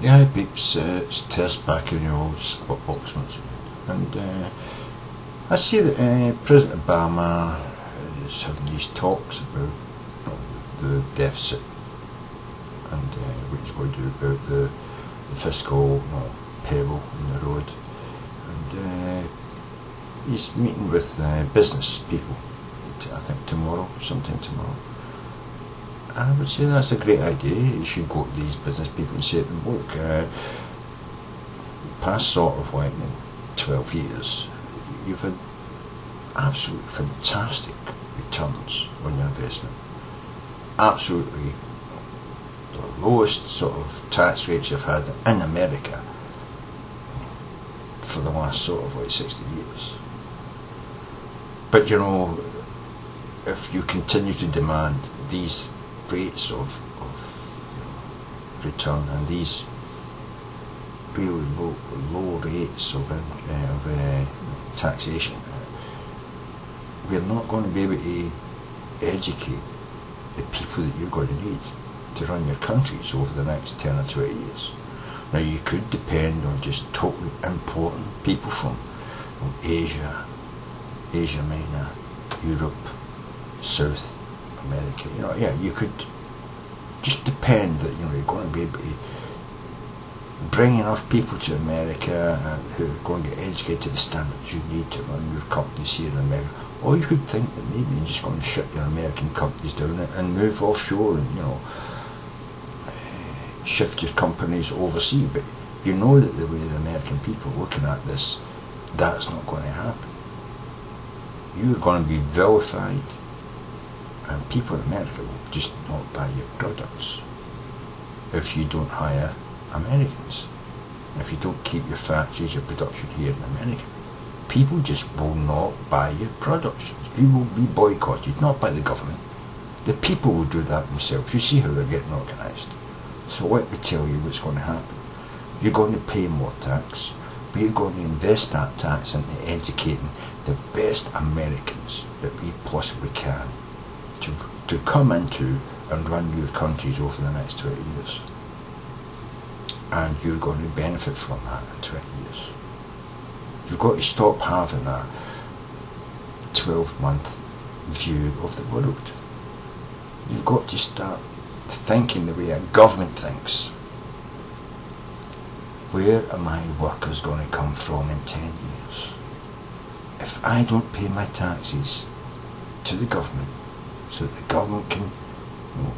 Yeah, it beeps, it's test back in your old spot box once again. And I see that President Obama is having these talks about the deficit and what he's going to do about the fiscal payable in the road. And he's meeting with business people, I think sometime tomorrow. And I would say that's a great idea. You should go to these business people and say to them, look, past sort of 12 years, you've had absolutely fantastic returns on your investment. Absolutely the lowest sort of tax rates you've had in America for the last sort of 60 years. But if you continue to demand these rates of return and these really low rates of taxation, we're not going to be able to educate the people that you're going to need to run your countries over the next 10 or 20 years. Now, you could depend on just totally importing people from Asia Minor, Europe, South America. You could just depend that you're going to be able to bring enough people to America who are going to get educated to the standards you need to run your companies here in America. Or you could think that maybe you're just going to shut your American companies down and move offshore and shift your companies overseas. But you know that the way the American people are looking at this, that's not going to happen. You're going to be vilified, and people in America will just not buy your products if you don't hire Americans. If you don't keep your factories, your production here in America, people just will not buy your products. You will be boycotted, not by the government. The people will do that themselves. You see how they're getting organised. So let me tell you what's going to happen. You're going to pay more tax, but you're going to invest that tax into educating the best Americans that we possibly can to come into and run your countries over the next 20 years. And you're going to benefit from that in 20 years. You've got to stop having a 12-month view of the world. You've got to start thinking the way a government thinks. Where are my workers going to come from in 10 years? If I don't pay my taxes to the government so that the government can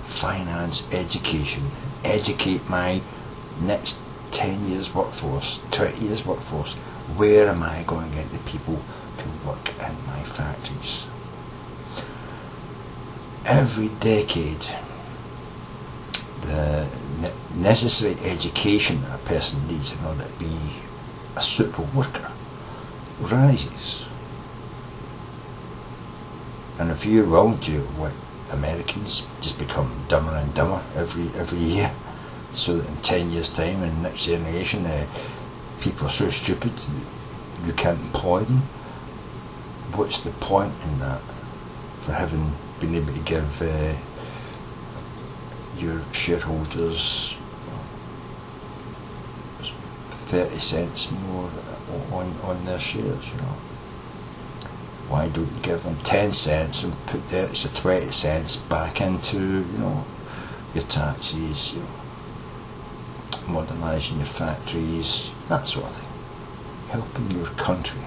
finance education and educate my next 10 years workforce, 20 years workforce, where am I going to get the people to work in my factories? Every decade, the necessary education a person needs in order to be a suitable worker rises. And if you're willing to let Americans just become dumber and dumber every year, so that in 10 years' time, in the next generation, people are so stupid that you can't employ them, what's the point in that? For having been able to give your shareholders 30 cents more on their shares, Why don't you give them 10 cents and put the extra 20 cents back into, your taxes, modernising your factories, that sort of thing. Helping your country.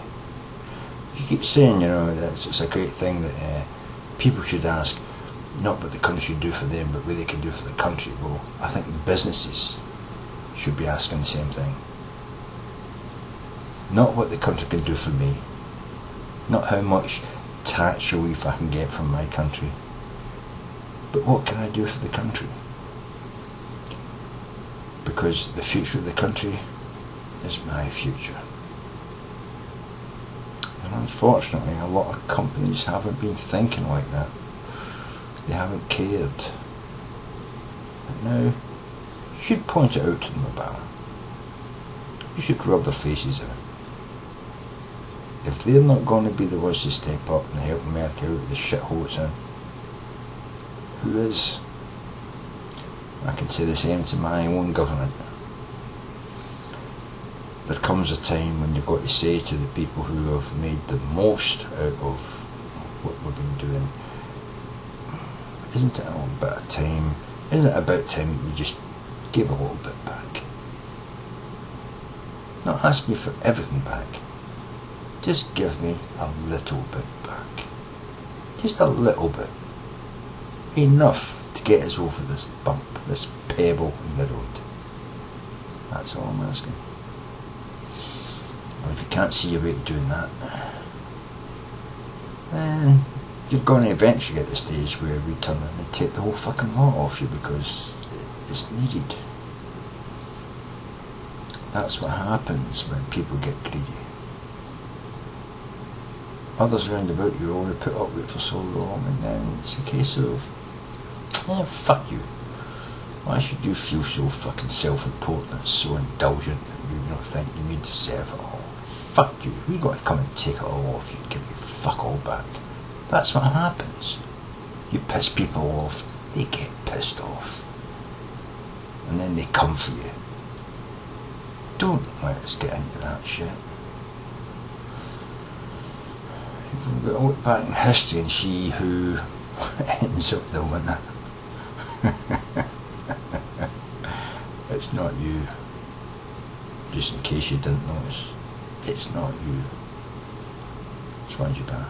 You keep saying, that it's a great thing that people should ask not what the country should do for them, but what they can do for the country. Well, I think businesses should be asking the same thing. Not what the country can do for me. Not how much tax relief I can get from my country. But what can I do for the country? Because the future of the country is my future. And unfortunately, a lot of companies haven't been thinking like that. They haven't cared. But now, you should point it out to them, Obama. You should rub their faces in it. If they're not going to be the ones to step up and help America out of the shithole it's in, who is? I can say the same to my own government. there comes a time when you've got to say to the people who have made the most out of what we've been doing, isn't it a little bit of time, isn't it about time that you just give a little bit back? Not asking you for everything back, just give me a little bit back. Just a little bit. Enough to get us over this bump, this pebble in the road. That's all I'm asking. And if you can't see your way to doing that, then you're going to eventually get to the stage where we turn and take the whole fucking lot off you because it's needed. That's what happens when people get greedy. Others round about you only put up with it for so long, and then it's a case of, fuck you. Why should you feel so fucking self-important, so indulgent that you don't think you need to serve it all? Fuck you. We got to come and take it all off you and give you fuck all back. That's what happens. You piss people off, they get pissed off. And then they come for you. Don't let us get into that shit. We've got to look back in history and see who ends up the winner. It's not you. Just in case you didn't notice, it's not you. Which one's your car?